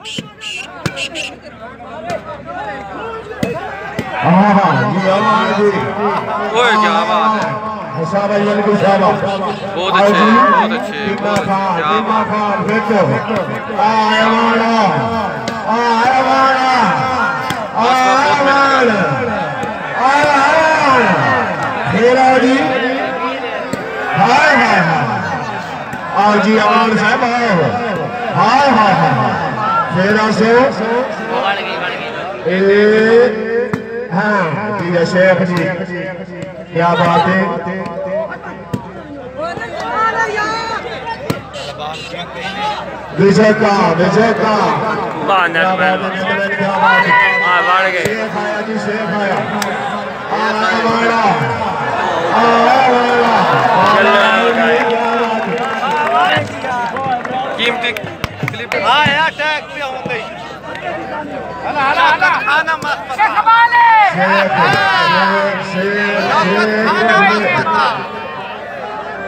जी अमान जी, ओए क्या बात है, बहुत अच्छे बहुत अच्छे, टीमा खान जी, हाय हाय हाय जी अमान साहब, हाय हाय हाय शेरा से हाँ जी शेख जी, क्या बात है। विजय का बढ़ गए जी, शेख आया कीमती क्लिप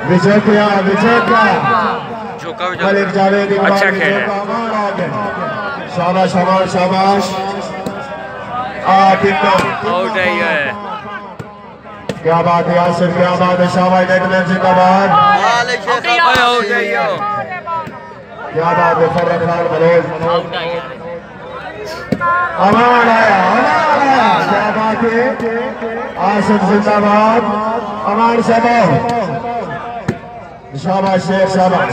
विजय क्या मलिक जावेद, अच्छा खेल है। शाबाश शाबाश शाबाश, आउट है ये, क्या बात है यासिर, क्या बात है, शाबाश नेटमैन जिंदाबाद, आउट है ये, क्या बात है, फर्रत खान मनोज अमान आया, क्या बात है, आसिफ जिंदाबाद, अमान साहब, शाबाश शेख शाबाश,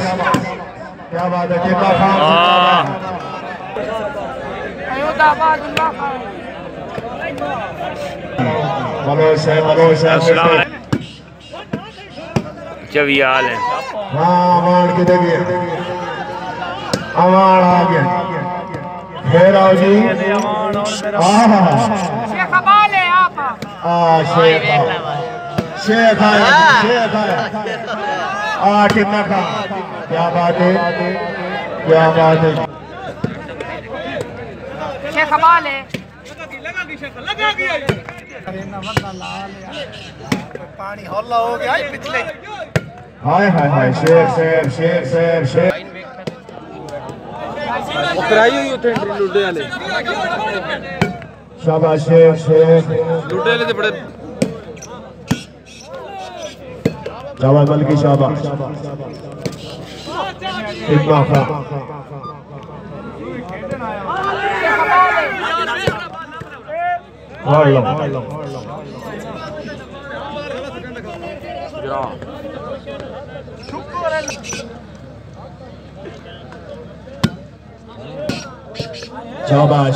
क्या बात है, टीमा खान मनोज साहब चवियाल है। हाँ अमान की देखिए, अमान आ गया, फिर आओ जी, शेख आया टीमा खान, क्या बात है, क्या बात है, पानी हल्ला हो गया पिछले, हाय हाय हाय शेख कराई हुई उथे एंट्री लुटे वाले, शाबाश शेख लुटे वाले तो बड़े जवान मल की शाबाश, टीमा खान शाबाश,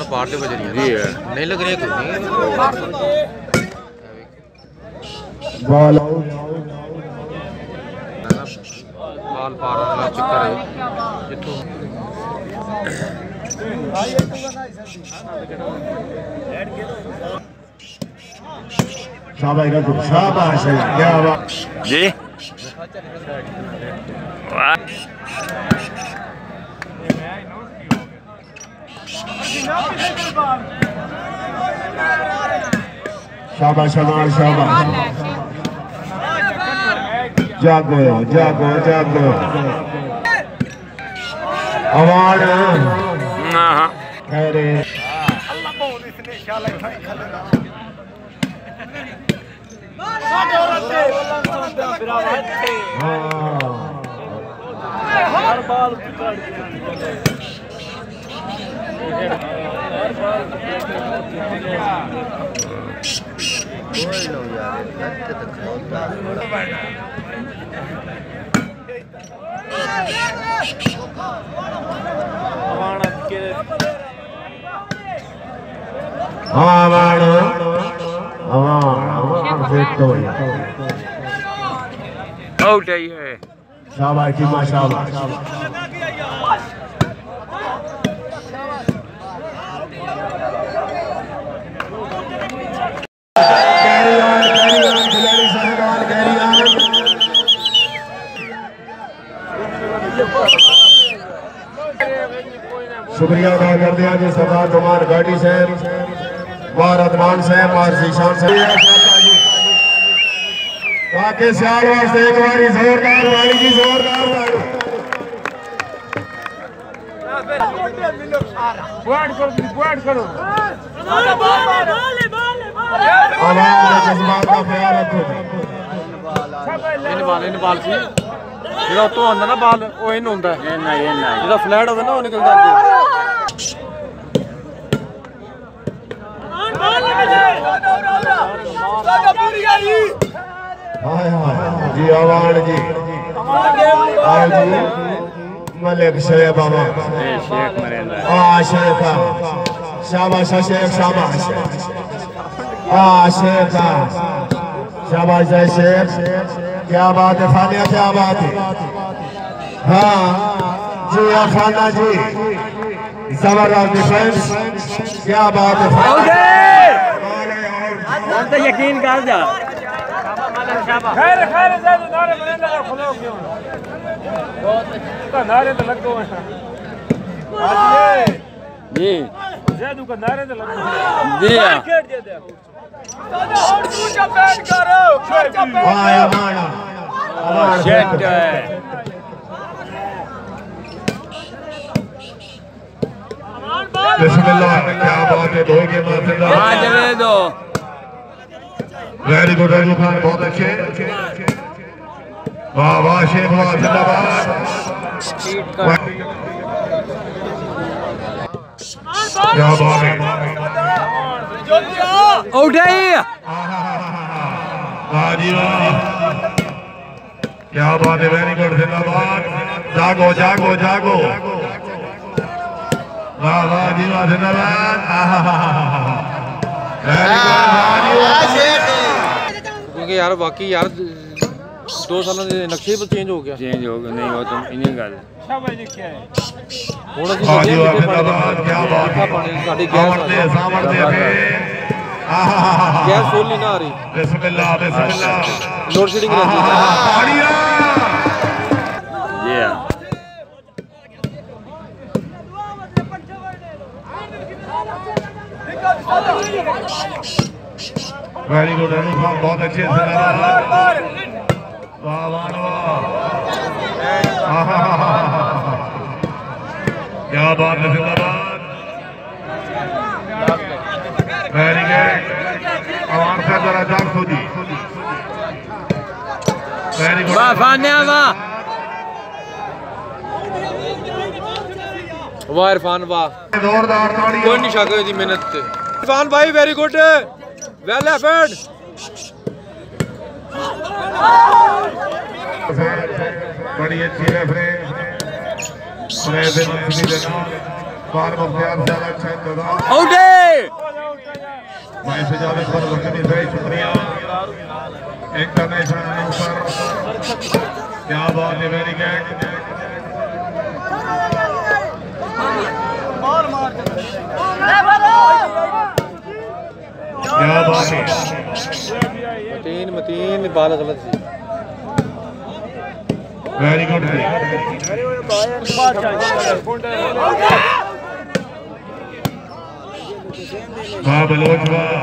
पार्टी बज रही है, नहीं लग रही है कुछ नहीं, बॉल बाल पार वाला चक्कर है जिथों शाबाश है, क्या बात जी, शाबाश शाबाश शाबाश, जागो जागो जागो, अवार्ड अरे हर बाल आउट है ये, शाबाश की माशाबाश, शुक्रिया अदा कर दिया जी सरदार कुमार गाड़ी साहब, वार अदमान साहब और जीशान साहब, बाकी सियाल वास्ते एक बारी जोरदार वाली जी जोरदार वाली पॉइंट करो आवाज में जज्बात का ख्याल रखो इन बाल सी ਜਿਹੜਾ ਉਤੋਂ ਆਉਂਦਾ ਨਾ ਬਾਲ ਉਹ ਇਹਨੂੰ ਹੁੰਦਾ ਜਿਹੜਾ ਫਲੈਟ ਹੁੰਦਾ ਨਾ ਉਹ ਨਿਕਲਦਾ ਅੱਗੇ हाय हाय जी आवाज जी आओ जी मलिक शेख बाबा शेख मरेंदा शेख शाबाश शेख शाबाश शेख शाबाश शेख क्या बात है फानिया क्या बात है हाँ जी अफाना जी जबरदस्त डिफेंस क्या बात है तो यकीन कर जा खैर खैर ज़्यादा नारे बनेंदा और खुलो क्यों का नारे तो लग गए जी ज़्यादा का नारे तो लग गए जी खेल दे दे दादा और दूजा बैठ करो आया माना शेट बिस्मिल्लाह क्या बात है दो के माफिला हां जवे दो वेरी गुड राजू खान बहुत अच्छे वाह वाह शेख वाह जिंदाबाद क्या बात है उठे वाह जी वाह क्या बात है वेरी गुड जिंदाबाद जागो जागो जागो वाह वाह जी वाह जिंदाबाद क्योंकि यार बाकी यार 2 सालों ਦੇ ਨਕਸ਼ੇ ਹੀ ਚੇਂਜ ਹੋ ਗਿਆ चेंज हो गया नहीं हो तो इन्हीं गल शाबाश जी क्या है ਹੁਣ ਅਸੀਂ सोचे क्या बात है ਸਾਡੀ सामने सामने गैस फुल नहीं ना आ रही बिस्मिल्लाह बिस्मिल्लाह लोड शेडिंग रहती है ताड़ियां जी हां वेरी गुड अनुपम बहुत अच्छे से वाह वाह क्या बात है जिंदाबाद वेरी गुड आवाम से जरा जाग सोदी वेरी गुड वाह फानिया वाह वाह इरफान वाह जोरदार ताड़ियां कोई नहीं शक दी मेहनत ते इरफान भाई वेरी गुड वेल एफर्ट बड़ी अच्छी रेफरेंस बार मुख्तार साहब अच्छा इंतजाम उठे भाई सजावत पर वक्ती से शुक्रिया इंटरनेशनल पर क्या बात है वेरी गुड क्या बात है मतीन बाल गलत सी वेरी गुड वाह बलोच वाह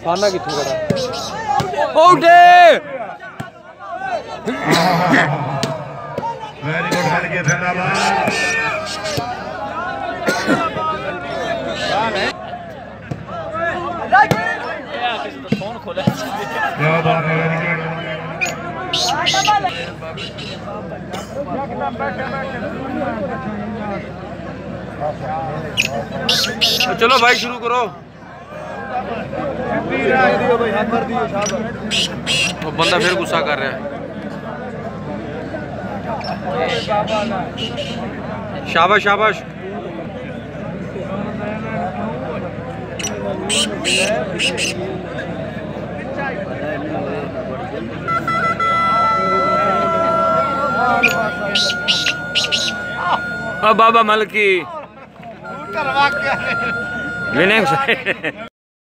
खाना कितनी बड़ा उठे वेरी गुड हल्के जिंदाबाद क्या बात है वेरी गुड चलो भाई शुरू करो तो बंदा फिर गुस्सा कर रहा है शाबाश शाबाश बाबा मलकी विनिंग